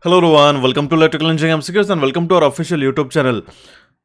Hello Rohan, welcome to electrical engineering MCQs and welcome to our official YouTube channel.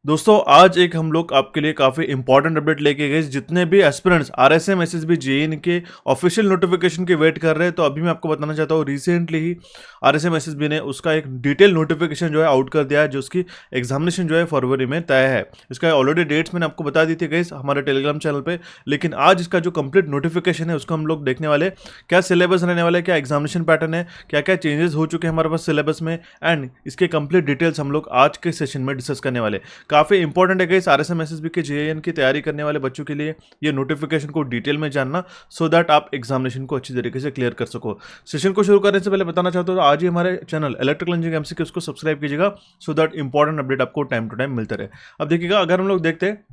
दोस्तों, आज एक हम लोग आपके लिए काफ़ी इंपॉर्टेंट अपडेट लेके गए। जितने भी एस्पिरेंट्स आरएसएम एसएसबी जेईई के ऑफिशियल नोटिफिकेशन के वेट कर रहे हैं, तो अभी मैं आपको बताना चाहता हूँ, रिसेंटली ही आरएसएम एसएसबी ने उसका एक डिटेल नोटिफिकेशन जो है आउट कर दिया है, जो उसकी एग्जामिनेशन जो है फरवरी में तय है। इसका ऑलरेडी डेट्स मैंने आपको बता दी थी गाइस हमारे टेलीग्राम चैनल पे, लेकिन आज इसका जो कंप्लीट नोटिफिकेशन है उसको हम लोग देखने वाले। क्या सिलेबस रहने वाला है, क्या एग्जामिनेशन पैटर्न है, क्या क्या चेंजेस हो चुके हैं हमारे पास सिलेबस में, एंड इसके कंप्लीट डिटेल्स हम लोग आज के सेशन में डिस्कस करने वाले। काफ़ी इंपॉर्टेंट है गाइस आरएसएम एसएसबी के जेईई की तैयारी करने वाले बच्चों के लिए ये नोटिफिकेशन को डिटेल में जानना, सो दैट आप एग्जामिनेशन को अच्छी तरीके से क्लियर कर सको। सेशन को शुरू करने से पहले बताना चाहता हूँ, आज ही हमारे चैनल इलेक्ट्रिकल इंजीनियरिंग एमसीक्यू उसको सब्सक्राइब कीजिएगा, सो दैट इंपॉर्टेंट अपडेट आपको टाइम टू टाइम मिलते रहे। अब देखिएगा, अगर हम लोग देखते हैं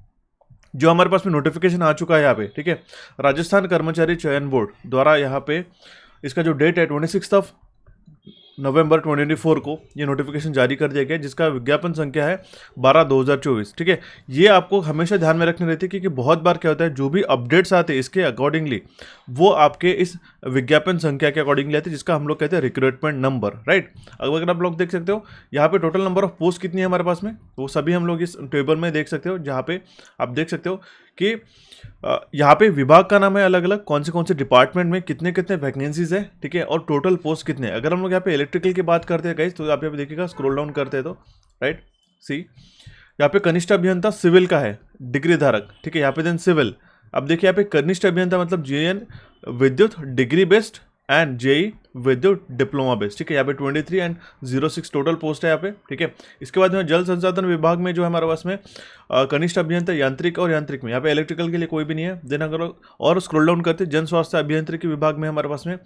जो हमारे पास में नोटिफिकेशन आ चुका है यहाँ पे, ठीक है, राजस्थान कर्मचारी चयन बोर्ड द्वारा यहाँ पे इसका जो डेट है 26 नवंबर 2024 को ये नोटिफिकेशन जारी कर दिया गया, जिसका विज्ञापन संख्या है 12/2024। ठीक है, ये आपको हमेशा ध्यान में रखनी रहती है, क्योंकि बहुत बार क्या होता है, जो भी अपडेट्स आते हैं इसके अकॉर्डिंगली वो आपके इस विज्ञापन संख्या के अकॉर्डिंगली आते हैं, जिसका हम लोग कहते हैं रिक्रूटमेंट नंबर, राइट। अब अगर आप लोग देख सकते हो यहाँ पे टोटल नंबर ऑफ पोस्ट कितनी है हमारे पास में, वो सभी हम लोग इस टेबल में देख सकते हो, जहाँ पे आप देख सकते हो कि यहाँ पे विभाग का नाम है अलग अलग, कौन से डिपार्टमेंट में कितने कितने वैकेंसीज है, ठीक है, और टोटल पोस्ट कितने। अगर हम लोग यहाँ पे इलेक्ट्रिकल की बात करते हैं गाइस, तो आप यहाँ पे देखिएगा, स्क्रॉल डाउन करते हैं तो राइट सी यहाँ पे कनिष्ठ अभियंता सिविल का है, डिग्री धारक, ठीक है, यहाँ पे देन सिविल। अब देखिए यहाँ पे कनिष्ठ अभियंता मतलब जेएन विद्युत डिग्री बेस्ड एंड जेई विद्युत डिप्लोमा बेस्ड, ठीक है, यहाँ पे 23 एंड 06 टोटल पोस्ट है यहाँ पे, ठीक है। इसके बाद में जल संसाधन विभाग में जो है हमारे पास में कनिष्ठ अभियंता यांत्रिक और यांत्रिक में, यहाँ पे इलेक्ट्रिकल के लिए कोई भी नहीं है। देन अगर और स्क्रॉल डाउन करते जन स्वास्थ्य अभियंत्रिकी विभाग में हमारे पास में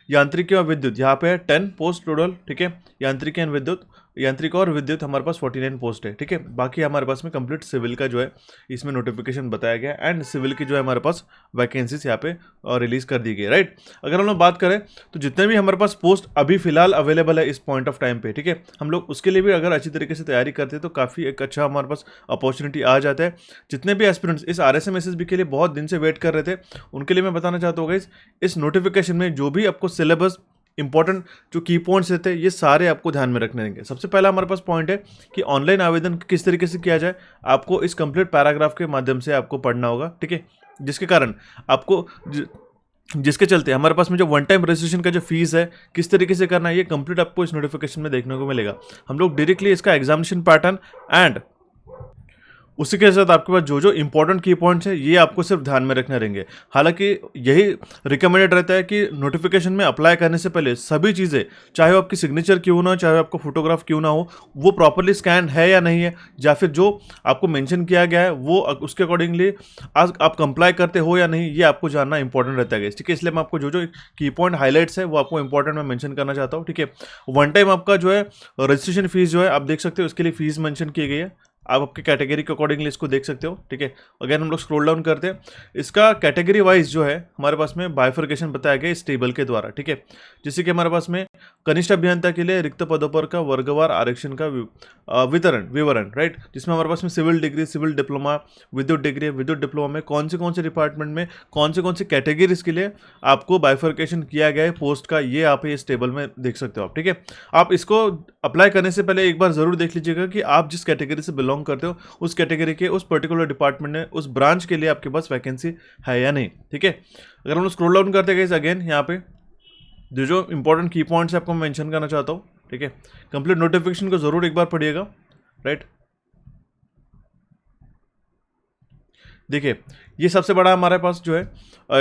यांत्रिकी और विद्युत, यहाँ पे है 10 पोस्ट टोटल, ठीक है, यांत्रिकी एंड विद्युत, यांत्रिक और विद्युत हमारे पास 49 पोस्ट है, ठीक है। बाकी हमारे पास में कंप्लीट सिविल का जो है इसमें नोटिफिकेशन बताया गया, एंड सिविल की जो है हमारे पास वैकेंसीज यहाँ पे रिलीज कर दी गई, राइट। अगर हम लोग बात करें तो जितने भी हमारे पास पोस्ट अभी फिलहाल अवेलेबल है इस पॉइंट ऑफ टाइम पे, ठीक है, हम लोग उसके लिए भी अगर अच्छी तरीके से तैयारी करते हैं तो काफ़ी एक अच्छा हमारे पास अपॉर्चुनिटी आ जाता है। जितने भी एस्पिरेंट्स इस आरएसएम एसएसबी के लिए बहुत दिन से वेट कर रहे थे, उनके लिए मैं बताना चाहता हूँ इस नोटिफिकेशन में जो भी आपको सिलेबस इंपॉर्टेंट जो की पॉइंट्स रहते हैं, ये सारे आपको ध्यान में रखने देंगे। सबसे पहला हमारे पास पॉइंट है कि ऑनलाइन आवेदन किस तरीके से किया जाए, आपको इस कंप्लीट पैराग्राफ के माध्यम से आपको पढ़ना होगा, ठीक है, जिसके कारण आपको जिसके चलते हमारे पास में जो वन टाइम रजिस्ट्रेशन का जो फीस है किस तरीके से करना है, ये कंप्लीट आपको इस नोटिफिकेशन में देखने को मिलेगा। हम लोग डायरेक्टली इसका एग्जामिनेशन पैटर्न एंड उसी के साथ आपके पास जो जो इंपॉर्टेंट की पॉइंट्स है ये आपको सिर्फ ध्यान में रखने रहेंगे। हालांकि यही रिकमेंडेड रहता है कि नोटिफिकेशन में अप्लाई करने से पहले सभी चीज़ें, चाहे वो आपकी सिग्नेचर क्यों ना हो, चाहे आपका फोटोग्राफ क्यों ना हो, वो प्रॉपरली स्कैन है या नहीं है, या फिर जो आपको मेंशन किया गया है वो उसके अकॉर्डिंगली आज आप कंप्लाई करते हो या नहीं, ये आपको जानना इंपॉर्टेंट रहता है, ठीक है। इसलिए मैं आपको जो जो की पॉइंट हाईलाइट्स है वो आपको इंपॉर्टेंट मैं मेंशन करना चाहता हूँ, ठीक है। वन टाइम आपका जो है रजिस्ट्रेशन फीस जो है आप देख सकते हो, उसके लिए फीस मेंशन की गई है, आप आपके कैटेगरी के अकॉर्डिंगली इसको देख सकते हो, ठीक है। अगर हम लोग स्क्रॉल डाउन करते हैं, इसका कैटेगरी वाइज जो है हमारे पास में बाइफर्केशन बताया गया इस टेबल के द्वारा, ठीक है। जैसे कि हमारे पास में कनिष्ठ अभियंता के लिए रिक्त पदों पर का वर्गवार आरक्षण का विवरण, राइट, जिसमें हमारे पास में सिविल डिग्री, सिविल डिप्लोमा, विद्युत डिग्री, विद्युत डिप्लोमा में कौन से डिपार्टमेंट में कौन से कैटेगरीज के लिए आपको बाइफर्केशन किया गया है पोस्ट का, ये आप इस टेबल में देख सकते हो आप, ठीक है। आप इसको अप्लाई करने से पहले एक बार जरूर देख लीजिएगा कि आप जिस कैटेगरी से बिलोंग करते हो उस कैटेगरी के उस पर्टिकुलर डिपार्टमेंट में उस ब्रांच के लिए आपके पास वैकेंसी है या नहीं, ठीक है। अगर हम लोग स्क्रॉल डाउन करते हैं अगेन यहाँ पे जो इंपॉर्टेंट की पॉइंट्स आपको मैं मेंशन करना चाहता हूँ, ठीक है, कंप्लीट नोटिफिकेशन को जरूर एक बार पढ़िएगा, राइट। देखिए, ये सबसे बड़ा हमारे पास जो है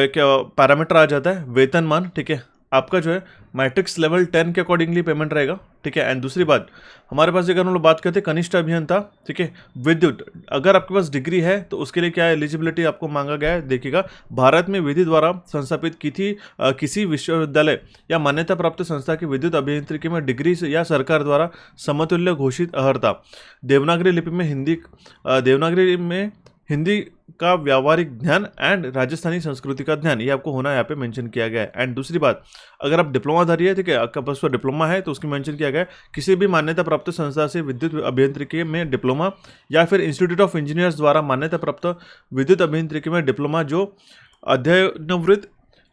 एक पैरामीटर आ जाता है वेतनमान, ठीक है, आपका जो है मैट्रिक्स लेवल 10 के अकॉर्डिंगली पेमेंट रहेगा, ठीक है। एंड दूसरी बात हमारे पास अगर हम लोग बात करते हैं कनिष्ठ अभियंता, ठीक है, विद्युत, अगर आपके पास डिग्री है तो उसके लिए क्या एलिजिबिलिटी आपको मांगा गया है, देखिएगा, भारत में विधि द्वारा संस्थापित की थी किसी विश्वविद्यालय या मान्यता प्राप्त संस्था की विद्युत अभियंत्रिकी में डिग्री से या सरकार द्वारा समतुल्य घोषित अर्हता, देवनागरी लिपि में देवनागरी में हिंदी का व्यावहारिक ज्ञान एंड राजस्थानी संस्कृति का ज्ञान, ये आपको होना यहाँ पे मेंशन किया गया है। एंड दूसरी बात, अगर आप डिप्लोमाधारी है, ठीक है, आपका पास डिप्लोमा है तो उसकी मेंशन किया गया है किसी भी मान्यता प्राप्त संस्था से विद्युत अभियंत्रिकी में डिप्लोमा या फिर इंस्टीट्यूट ऑफ इंजीनियर्स द्वारा मान्यता प्राप्त विद्युत अभियंत्रिकी में डिप्लोमा जो अध्ययनवृत्त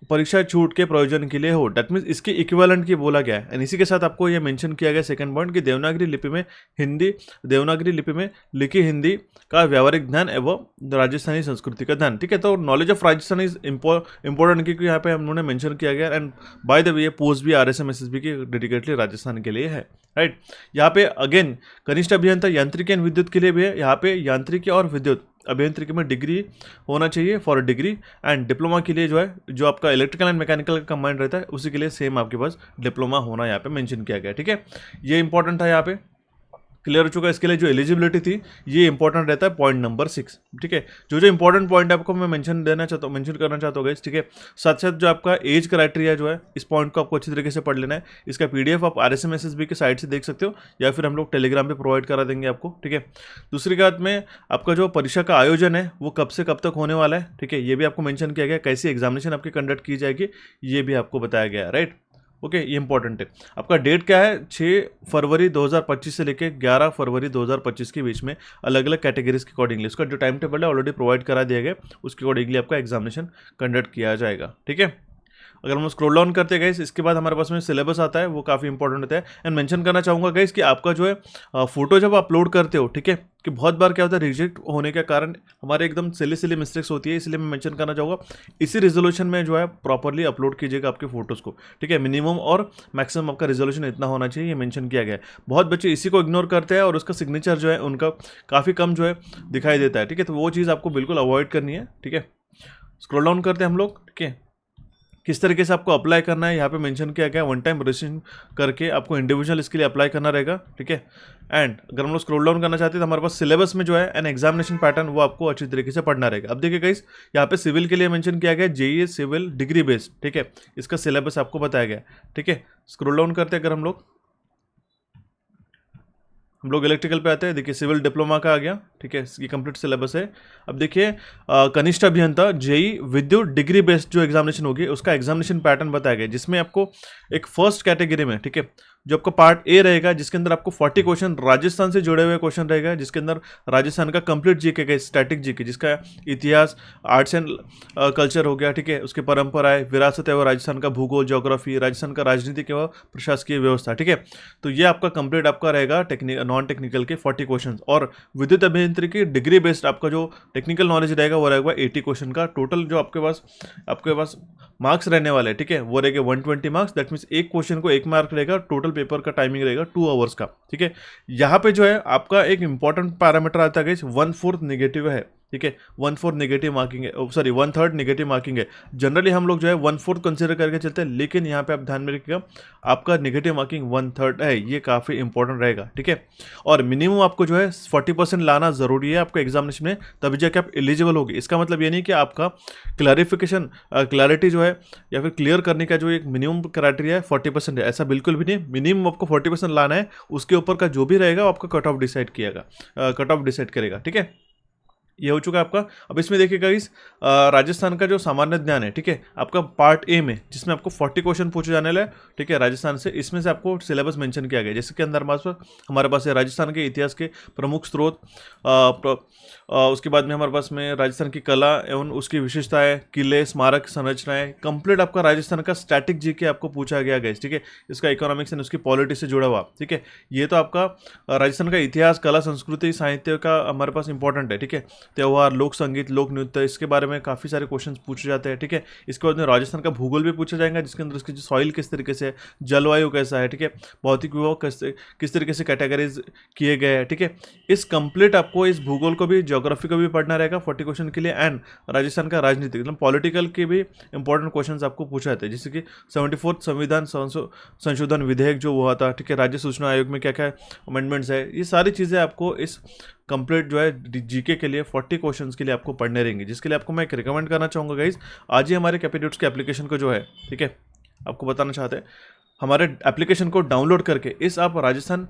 परीक्षा छूट के प्रयोजन के लिए हो, दैट मीन्स इसके इक्विवेलेंट की बोला गया है। एंड इसी के साथ आपको ये मेंशन किया गया सेकंड पॉइंट कि देवनागरी लिपि में देवनागरी लिपि में लिखी हिंदी का व्यावहारिक ज्ञान एवं राजस्थानी संस्कृति का ज्ञान। ठीक है, तो knowledge of Rajasthan is important क्योंकि यहाँ पे हम लोगों ने मेंशन किया गया। एंड बाय द वे ये पोस्ट भी RSM SSB की डेडिकेटली राजस्थान के लिए है, राइट। यहाँ पे अगेन कनिष्ठ अभियंता यांत्रिकी एंड विद्युत के लिए भी है। यहाँ पे यांत्रिकी और विद्युत अभियंत्रिकी में डिग्री होना चाहिए फॉर डिग्री। एंड डिप्लोमा के लिए जो है, जो आपका इलेक्ट्रिकल एंड मैकेनिकल का कंबाइंड रहता है, उसी के लिए सेम आपके पास डिप्लोमा होना यहाँ पे मेंशन किया गया। ठीक है, ये इंपॉर्टेंट था, यहाँ पे क्लियर हो चुका है। इसके लिए जो एलिजिबिलिटी थी ये इंपॉर्टेंट रहता है, पॉइंट नंबर 6। ठीक है, जो इंपॉर्टेंट पॉइंट आपको मैं मेंशन करना चाहता हूँ गाइस। ठीक है, साथ साथ जो आपका एज क्राइटेरिया जो है, इस पॉइंट को आपको अच्छी तरीके से पढ़ लेना है। इसका PDF आप RSM SSB की साइट से देख सकते हो, या फिर हम लोग टेलीग्राम पे प्रोवाइड करा देंगे आपको। ठीक है, दूसरी बात में आपका जो परीक्षा का आयोजन है वो कब से कब तक होने वाला है। ठीक है, ये भी आपको मेंशन किया गया, कैसी एग्जामिनेशन आपकी कंडक्ट की जाएगी ये भी आपको बताया गया है, राइट। ओके, ये इंपॉर्टेंट है। आपका डेट क्या है, 6 फरवरी 2025 से लेकर 11 फरवरी 2025 के बीच में अलग अलग कैटेगरीज के अकॉर्डिंगली उसका जो टाइम टेबल है ऑलरेडी प्रोवाइड करा दिया गया, उसके अकॉर्डिंगली आपका एग्जामिनेशन कंडक्ट किया जाएगा। ठीक है, अगर हम स्क्रॉल डाउन करते गए इसके बाद हमारे पास में सिलेबस आता है, वो काफ़ी इंपॉर्टेंट होता है। एंड मेंशन करना चाहूँगा गाइस कि आपका जो है फोटो जब अपलोड करते हो, ठीक है, कि बहुत बार क्या होता है रिजेक्ट होने के कारण हमारे एकदम सिली मिस्टेक्स होती है, इसलिए मैं मेंशन करना चाहूँगा इसी रिजोल्यूशन में जो है प्रॉपरली अपलोड कीजिएगा आपके फोटोज़ को। ठीक है, मिनिमम और मैक्सिमम आपका रिजोल्यूशन इतना होना चाहिए, ये मेंशन किया गया है। बहुत बच्चे इसी को इग्नोर करते हैं और उसका सिग्नेचर जो है उनका काफ़ी कम जो है दिखाई देता है। ठीक है, तो वो चीज़ आपको बिल्कुल अवॉइड करनी है। ठीक है, स्क्रॉल डाउन करते हैं हम लोग। ठीक है, किस तरीके से आपको अप्लाई करना है यहाँ पे मेंशन किया गया, वन टाइम रजिस्ट्रेशन करके आपको इंडिविजुअल इसके लिए अप्लाई करना रहेगा। ठीक है, एंड अगर हम लोग स्क्रॉल डाउन करना चाहते हैं तो हमारे पास सिलेबस में जो है एन एग्जामिनेशन पैटर्न वो आपको अच्छी तरीके से पढ़ना रहेगा। अब देखिए गाइस, यहाँ पे सिविल के लिए मेंशन किया गया JEE सिविल डिग्री बेस्ड। ठीक है, इसका सिलेबस आपको बताया गया। ठीक है, स्क्रॉल डाउन करते हैं अगर हम लोग इलेक्ट्रिकल पे आते हैं, देखिए सिविल डिप्लोमा का आ गया। ठीक है, ये कंप्लीट सिलेबस है। अब देखिए कनिष्ठ अभियंता JEE विद्युत डिग्री बेस्ड जो एग्जामिनेशन होगी उसका एग्जामिनेशन पैटर्न बताया गया, जिसमें आपको एक फर्स्ट कैटेगरी में, ठीक है, जो आपका पार्ट ए रहेगा जिसके अंदर आपको 40 क्वेश्चन राजस्थान से जुड़े हुए क्वेश्चन रहेगा, जिसके अंदर राजस्थान का कंप्लीट जीके का स्टैटिक जीके, जिसका इतिहास, आर्ट्स एंड कल्चर हो गया। ठीक है, उसकी परंपराएं, विरासत एवं राजस्थान का भूगोल, ज्योग्राफी, राजस्थान का राजनीतिक एवं प्रशासकीय व्यवस्था। ठीक है, तो ये आपका कंप्लीट आपका रहेगा नॉन टेक्निकल के 40 क्वेश्चन। और विद्युत अभियंत्रिकी डिग्री बेस्ड आपका जो टेक्निकल नॉलेज रहेगा वो रहेगा 80 क्वेश्चन का। टोटल जो आपके पास मार्क्स रहने वाले, ठीक है, वो रहेगा 120 मार्क्स। दैट मीन्स एक क्वेश्चन को 1 मार्क रहेगा। टोटल पेपर का टाइमिंग रहेगा 2 आवर्स का। ठीक है, यहाँ पे जो है आपका एक इंपॉर्टेंट पैरामीटर आता है 1/4 नेगेटिव है। ठीक है, 1/4 नेगेटिव मार्किंग है, सॉरी 1/3 नेगेटिव मार्किंग है। जनरली हम लोग जो है 1/4 कंसिडर करके चलते हैं, लेकिन यहाँ पे आप ध्यान में रखिएगा आपका नेगेटिव मार्किंग 1/3 है, ये काफ़ी इंपॉर्टेंट रहेगा। ठीक है, और मिनिमम आपको जो है 40% लाना जरूरी है आपको एग्जामिनेशन में, तभी जाके आप एलिजिबल होगी। इसका मतलब ये नहीं कि आपका क्लैरिटी जो है या फिर क्लियर करने का जो एक मिनिमम क्राइटेरिया है 40% है, ऐसा बिल्कुल भी नहीं। मिनिमम आपको 40% लाना है, उसके ऊपर का जो भी रहेगा आपका कट ऑफ डिसाइड करेगा। ठीक है, ये हो चुका है आपका। अब इसमें देखिएगा इस राजस्थान का जो सामान्य ज्ञान है, ठीक है, आपका पार्ट ए में, जिसमें आपको 40 क्वेश्चन पूछे जाने वाले, ठीक है, राजस्थान से, इसमें से आपको सिलेबस मेंशन किया गया, जिसके अंदर हमारे पास है राजस्थान के इतिहास के प्रमुख स्रोत, उसके बाद में हमारे पास में राजस्थान की कला एवं उसकी विशेषताएं, किले, स्मारक, संरचनाएं, कंप्लीट आपका राजस्थान का स्टैटिक जीके आपको पूछा गया गया। ठीक है, इसका इकोनॉमिक्स एंड उसकी पॉलिटिक्स से जुड़ा हुआ। ठीक है, ये तो आपका राजस्थान का इतिहास, कला, संस्कृति, साहित्य का हमारे पास इंपॉर्टेंट है। ठीक है, त्यौहार, लोक संगीत, लोक नृत्य, इसके बारे में काफ़ी सारे क्वेश्चंस पूछे जाते हैं। ठीक है, इसके बाद में राजस्थान का भूगोल भी पूछा जाएगा, जिसके अंदर उसकी जो सॉइल किस तरीके से है, जलवायु कैसा है, ठीक है, भौतिक विभाग किस तरीके से कैटेगराइज किए गए हैं। ठीक है, इस कंप्लीट आपको इस भूगोल को भी, ज्योग्राफी को भी पढ़ना रहेगा 40 क्वेश्चन के लिए। एंड राजस्थान का राजनीतिक मतलब पॉलिटिकल के भी इंपॉर्टेंट क्वेश्चन आपको पूछा जाते हैं, जैसे कि 74 संविधान संशोधन विधेयक जो हुआ था। ठीक है, राज्य सूचना आयोग में क्या क्या अमेंडमेंट्स है, ये सारी चीज़ें आपको इस कंप्लीट जो है जीके के लिए 40 क्वेश्चंस के लिए आपको पढ़ने रहेंगे, जिसके लिए आपको मैं एक रिकमेंड करना चाहूँगा गाइज, आज ही हमारे कैपिट्यूड्स के एप्लीकेशन को जो है, ठीक है, आपको बताना चाहते हैं, हमारे एप्लीकेशन को डाउनलोड करके इस आप राजस्थान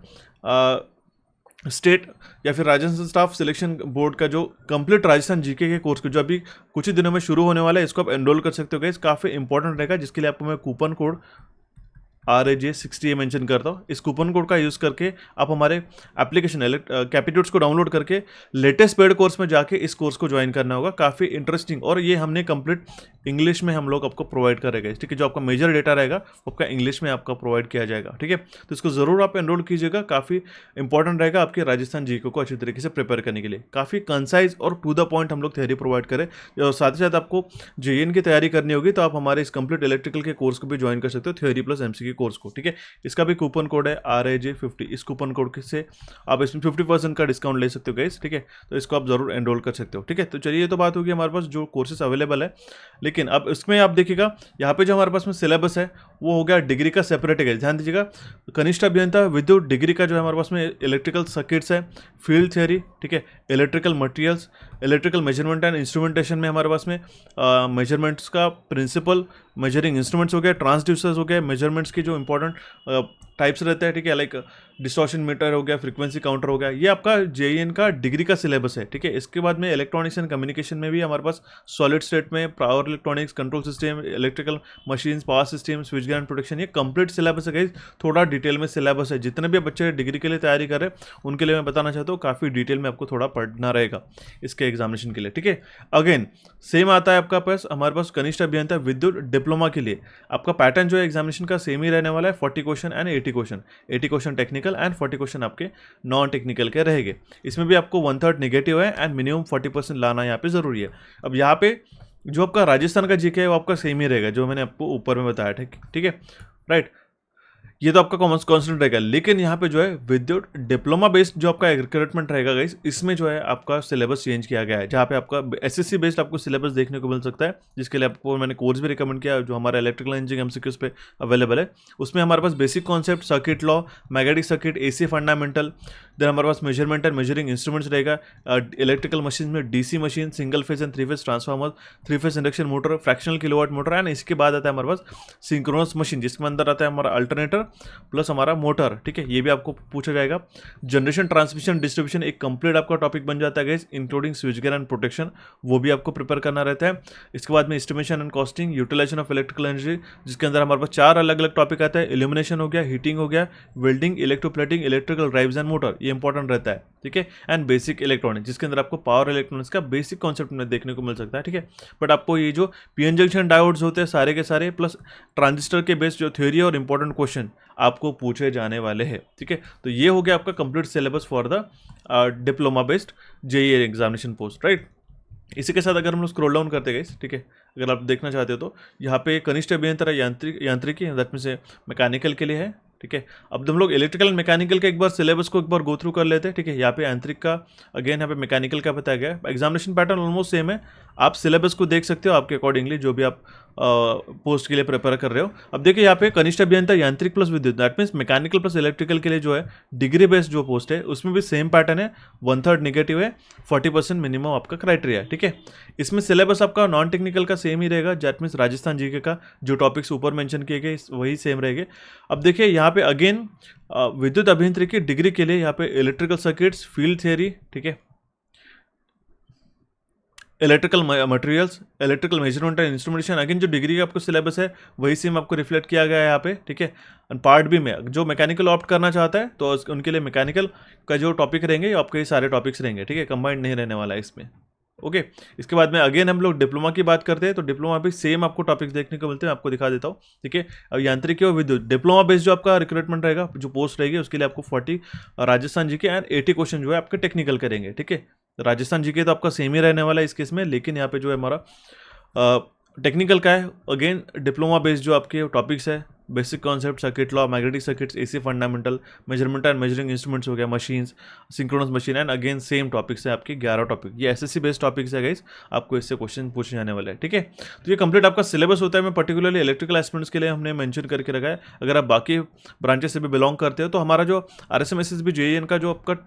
स्टेट या फिर राजस्थान स्टाफ सिलेक्शन बोर्ड का जो कंप्लीट राजस्थान जीके के कोर्स को जो अभी कुछ ही दिनों में शुरू होने वाला है, इसको आप एनरोल कर सकते हो गाइस। काफ़ी इंपॉर्टेंट रहेगा, जिसके लिए आपको मैं कूपन कोड RAJ60 मेंशन करता हूँ। इस कूपन कोड का यूज़ करके आप हमारे एप्लीकेशन कैपिट्यूड्स को डाउनलोड करके लेटेस्ट पेड कोर्स में जाके इस कोर्स को ज्वाइन करना होगा। काफ़ी इंटरेस्टिंग, और ये हमने कंप्लीट इंग्लिश में हम लोग आपको प्रोवाइड करेंगे, ठीक है। जो आपका मेजर डेटा रहेगा वो आपका इंग्लिश में आपका प्रोवाइड किया जाएगा, ठीक है। तो इसको ज़रूर आप एनरोल कीजिएगा, काफ़ी इंपॉर्टेंट रहेगा आपके राजस्थान जीके को अच्छी तरीके से प्रिपेयर करने के लिए। काफ़ी कंसाइज और टू द पॉइंट हम लोग थ्योरी प्रोवाइड करें, और साथ ही साथ आपको JEN की तैयारी करनी होगी तो आप हमारे इस कंप्लीट इलेक्ट्रिकल के कोर्स को भी ज्वाइन कर सकते हो, थ्योरी प्लस MCQ कोर्स को, ठीक है। इसका भी कूपन कोड है RAJ50। इस कूपन कोड से आप इसमें 50% का डिस्काउंट ले सकते हो गाइस, ठीक है। तो इसको आप जरूर एनरोल कर सकते हो, ठीक है। तो चलिए, ये तो बात होगी हमारे पास जो कोर्सेज अवेलेबल है। लेकिन अब इसमें आप देखिएगा, यहाँ पे जो हमारे पास में सिलेबस है वो हो गया डिग्री का सेपरेट है। ध्यान दीजिएगा, कनिष्ठ अभियंता विद्युत डिग्री का जो है हमारे पास में इलेक्ट्रिकल सर्किट्स है, फील्ड थ्योरी, ठीक है, electrical materials, electrical measurement and instrumentation में हमारे पास में मेजरमेंट्स का प्रिंसिपल, मेजरिंग इंस्ट्रूमेंट्स हो गया, ट्रांसड्यूसर्स हो गया, मेजरमेंट्स के जो इंपॉर्टेंट टाइप्स रहते हैं, ठीक है, लाइक डिस्टॉर्शन मीटर हो गया, फ्रीक्वेंसी काउंटर हो गया। ये आपका JEN का डिग्री का सिलेबस है, ठीक है। इसके बाद में इलेक्ट्रॉनिक्स एंड कम्युनिकेशन में भी हमारे पास सॉलिड स्टेट में power electronics, control system, electrical machines, power system, switch gear and protection, ये कंप्लीट सिलेबस है गाइस। थोड़ा डिटेल में सिलेबस है। जितने भी बच्चे डिग्री के लिए तैयारी कर रहे हैं उनके लिए मैं बताना चाहता हूँ, काफ़ी डिटेल में आपको थोड़ा पढ़ना रहेगा इसके एग्जामिनेशन के लिए, ठीक है। अगेन सेम आता है आपका पास, हमारे पास कनिष्ठ अभियंता विद्युत डिप्लोमा के लिए आपका पैटर्न जो है एग्जामिनेशन का सेम ही रहने वाला है। 40 question and 80 question, 80 question technical and 40 question आपके नॉन टेक्निकल के रहेंगे। इसमें भी आपको 1/3 नेगेटिव है एंड मिनिमम 40% लाना यहाँ पे जरूरी है। अब यहाँ पे जो आपका राजस्थान का जीके है वो आपका सेम ही रहेगा, जो मैंने आपको ऊपर में बताया, ठीक है, राइट। ये तो आपका कॉमन कॉन्स्टेंट रहेगा। लेकिन यहाँ पे जो है विद्युत डिप्लोमा बेस्ड जो आपका रिक्रूटमेंट रहेगा गाइस, इसमें जो है आपका सिलेबस चेंज किया गया है, जहाँ पे आपका SSC बेस्ड आपको सिलेबस देखने को मिल सकता है, जिसके लिए आपको मैंने कोर्स भी रिकमेंड किया जो हमारा इलेक्ट्रिकल इंजीनियरिंग MCQs पे अवेलेबल है। उसमें हमारे पास basic concept, circuit law, magnetic circuit, AC fundamental, then हमारे पास मेजरमेंट एंड मेजरिंग इंस्ट्रूमेंट्स रहेगा, इलेक्ट्रिकल मशीन में DC machine, single phase and 3 phase transformer, 3 phase induction motor, fractional kilowatt motor, and इसके बाद आता है हमारे पास सिंक्रोनस मशीन, जिसके अंदर आता है हमारा अल्टरनेटर प्लस हमारा मोटर, ठीक है। ये भी आपको पूछा जाएगा। जनरेशन, ट्रांसमिशन, डिस्ट्रीब्यूशन एक कंप्लीट आपका टॉपिक बन जाता है guys, including switch gear and protection, वो भी आपको प्रिपेयर करना रहता है। इसके बाद में estimation and costing, utilisation of electrical energy, जिसके अंदर हमारे पास 4 अलग अलग टॉपिक आता है। इल्यूमिनेशन हो गया, हीटिंग हो गया, welding, electroplating, electrical drives and motor, ये इंपॉर्टेंट रहता है, ठीक है। एंड बेसिक इलेक्ट्रॉनिक्स, जिसके अंदर आपको पावर इलेक्ट्रॉनिक्स का बेसिक कॉन्सेप्ट में देखने को मिल सकता है, ठीक है। बट आपको ये जो PN जंक्शन डायोड्स होते हैं सारे के सारे, प्लस ट्रांजिस्टर के बेस्ड जो थ्योरी और इंपॉर्टेंट क्वेश्चन आपको पूछे जाने वाले हैं, ठीक है। तो ये हो गया आपका complete syllabus for the diploma based JEE examination post, right. इसी के साथ अगर हम लोग स्क्रॉल डाउन करते गए, ठीक है, अगर आप देखना चाहते हो तो यहाँ पे कनिष्ठ अभियंता यांत्रिकी दैट मींस मैकेनिकल के लिए है, ठीक है। अब हम लोग इलेक्ट्रिकल एंड मैकेनिकल के एक बार सिलेबस को एक बार गो थ्रू कर लेते हैं, ठीक है। यहाँ पे यांत्रिक का अगेन यहाँ पे मैकेनिकल का बताया गया है। एग्जामिनेशन पैटर्न ऑलमोस्ट सेम है, आप सिलेबस को देख सकते हो आपके अकॉर्डिंगली, जो भी आप पोस्ट के लिए प्रिपेयर कर रहे हो। अब देखिए यहाँ पे कनिष्ठ अभियंता यांत्रिक प्लस विद्युत, that means mechanical plus electrical के लिए जो है डिग्री बेस्ड जो पोस्ट है उसमें भी सेम पैटर्न है, 1/3 नेगेटिव है, 40% मिनिमम आपका क्राइटेरिया है, ठीक है। इसमें सिलेबस आपका नॉन टेक्निकल का सेम ही रहेगा, दैट मीन्स राजस्थान जीके का जो टॉपिक्स ऊपर मेंशन किए गए वही सेम रहेंगे। अब देखिए यहाँ पे अगेन विद्युत अभियंत्रिकी डिग्री के लिए यहाँ पे इलेक्ट्रिकल सर्किट्स, फील्ड थियरी, ठीक है, electrical materials, electrical measurement and instrumentation, again जो डिग्री का आपको सिलेबस है वही सेम आपको रिफ्लेक्ट किया गया है यहाँ पे, ठीक है। पार्ट बी में जो मैकेनिकल ऑप्ट करना चाहता है तो उनके लिए मैकेनिकल का जो टॉपिक रहेंगे आपके ये सारे टॉपिक्स रहेंगे, ठीक है, कंबाइंड नहीं रहने वाला है इसमें, ओके। इसके बाद में अगेन हम लोग डिप्लोमा की बात करते हैं तो डिप्लोमा भी सेम आपको टॉपिक्स देखने को मिलते हैं, आपको दिखा देता हूँ, ठीक है। अब यांत्रिकी और विद्युत डिप्लोमा बेस्ड जो आपका रिक्रूटमेंट रहेगा, जो पोस्ट रहेगी उसके लिए आपको 40 राजस्थान जीके एंड 80 क्वेश्चन जो है आपके टेक्निकल करेंगे, ठीक है। राजस्थान जीके तो आपका सेम ही रहने वाला है इस केस में, लेकिन यहाँ पे जो है हमारा टेक्निकल का है अगेन डिप्लोमा बेस्ड जो आपके टॉपिक्स है, basic concept, circuit law, magnetic circuits, AC fundamental, measurement and measuring instruments हो गया, machines, synchronous machine, and again same topics है आपके 11 टॉपिक, ये SSC बेस्ड टॉपिक्स है गाइस, आपको इससे क्वेश्चन पूछे जाने वाले हैं, ठीक है। तो ये कंप्लीट आपका सिलेबस होता है। मैं पर्टिकुलरली इलेक्ट्रिकल एस्पिरेंट्स के लिए हमने मेंशन करके रखा है। अगर आप बाकी ब्रांचेस से भी बिलोंग करते हो तो हमारा जो RSM SSB JEN का जो आपका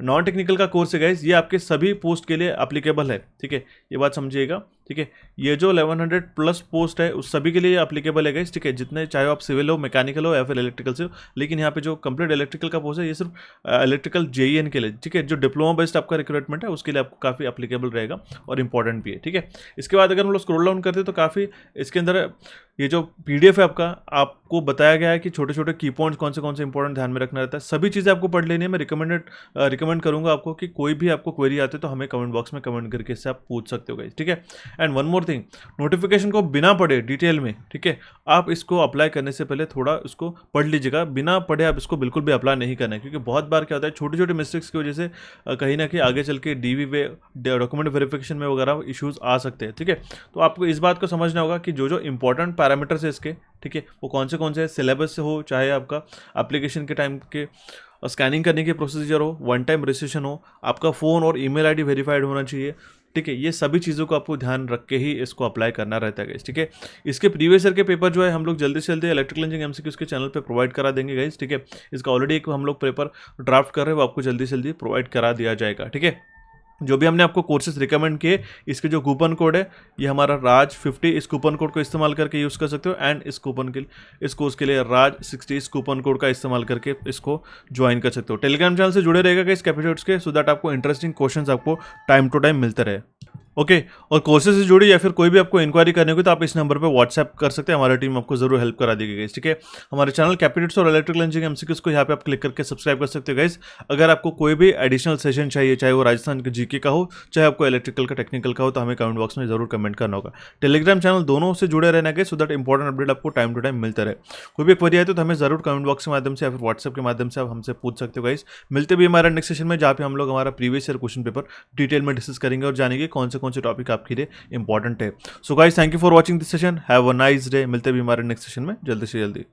नॉन टेक्निकल का कोर्स है गाइस, ये आपके सभी पोस्ट के लिए एप्लीकेबल है, ठीक है, ये बात समझिएगा। ठीक है। ये जो 1100 प्लस पोस्ट है उस सभी के लिए अप्लीकेबल है गाइस, ठीक है, जितने चाहे आप सिविल हो, मैकेनिकल हो या फिर इलेक्ट्रिकल से हो। लेकिन यहाँ पे जो कंप्लीट इलेक्ट्रिकल का पोस्ट है ये सिर्फ इलेक्ट्रिकल जेईएन के लिए, ठीक है। जो डिप्लोमा बेस्ड आपका रिक्रूटमेंट है उसके लिए आपको काफ़ी अप्लीकेबल रहेगा और इंपॉर्टेंट भी है, ठीक है। इसके बाद अगर हम लोग स्क्रॉल डाउन करते हैं तो काफ़ी इसके अंदर ये जो पीडीएफ है आपका, आपको बताया गया है कि छोटे छोटे की पॉइंट्स कौन से इंपॉर्टेंट ध्यान में रखना रहता है। सभी चीज़ें आपको पढ़ लेनी है। मैं रिकमेंड करूंगा आपको कि कोई भी आपको क्वेरी आते तो हमें कमेंट बॉक्स में कमेंट करके इससे आप पूछ सकते हो गाइस, ठीक है। And one more thing, notification को बिना पढ़े डिटेल में, ठीक है, आप इसको अप्लाई करने से पहले थोड़ा उसको पढ़ लीजिएगा। बिना पढ़े आप इसको बिल्कुल भी अप्लाई नहीं करना है, क्योंकि बहुत बार क्या होता है छोटे छोटे मिस्टेक्स की वजह से कहीं ना कहीं आगे चल के डीवी वे डॉक्यूमेंट वेरिफिकेशन में वगैरह इश्यूज आ सकते हैं, ठीक है। तो आपको इस बात को समझना होगा कि जो जो इंपॉर्टेंट पैरामीटर्स है इसके, ठीक है, वो कौन से सिलेबस से हो, चाहे आपका एप्लीकेशन के टाइम के स्कैनिंग करने की प्रोसीजर हो, वन टाइम रजिस्ट्रेशन हो, आपका फ़ोन और ईमेल आईडी वेरीफाइड होना चाहिए, ठीक है। ये सभी चीज़ों को आपको ध्यान रख के ही इसको अप्लाई करना रहता है गाइस, ठीक है। इसके प्रीवियस ईयर के पेपर जो है हम लोग जल्दी से जल्दी इलेक्ट्रिकल इंजीनियरिंग एमसीक्यूज के चैनल पे प्रोवाइड करा देंगे गाइस, ठीक है। इसका ऑलरेडी एक हम लोग पेपर ड्राफ्ट कर रहे हैं, वो आपको जल्दी से जल्दी प्रोवाइड करा दिया जाएगा, ठीक है। जो भी हमने आपको कोर्सेज रिकमेंड किए, इसके जो कूपन कोड है ये हमारा राज 50, इस कूपन कोड को इस्तेमाल करके यूज़ कर सकते हो। एंड इस कोर्स के लिए राज 60 इस कूपन कोड का इस्तेमाल करके इसको ज्वाइन कर सकते हो। टेलीग्राम चैनल से जुड़े रहेगा इस एपिसोड्स के, सो दैट आपको इंटरेस्टिंग क्वेश्चंस आपको टाइम टू टाइम मिलते रहे। ओके, और कोर्सेज से जुड़ी या फिर कोई भी आपको इंक्वायरी करनी होगी तो आप इस नंबर पे व्हाट्सएप कर सकते हैं, हमारी टीम आपको जरूर हेल्प करा देगी गाइस, ठीक है। हमारे चैनल कैपिटल्स और इलेक्ट्रिकल इंजीनियरिंग एमसीक्यूज को यहाँ पे आप क्लिक करके सब्सक्राइब कर सकते हो गाइस। अगर आपको कोई भी एडिशनल सेशन चाहिए, चाहे वो राजस्थान के जीके का हो, चाहे आपको इलेक्ट्रिकल का टेक्निकल का हो, तो हमें कमेंट बॉक्स में जरूर कमेंट करना होगा। टेलीग्राम चैनल दोनों से जुड़े रहना guys, so that important update आपको टाइम टू टाइम मिलता रहे। कोई भी क्वेरी आए तो हमें जरूर कमेंट बॉक्स के माध्यम से या फिर व्हाट्सएप के माध्यम से आप हमसे पूछ सकते हो गाइस। मिलते भी हमारे नेक्स्ट सेशन में, जहाँ पे हम लोग हमारा previous year question paper detail में डिस्कस करेंगे और जानेंगे कौन से टॉपिक आपके लिए इंपॉर्टेंट है। So guys, thank you for watching this session, have a nice day. मिलते भी हमारे नेक्स्ट सेशन में जल्दी से जल्दी।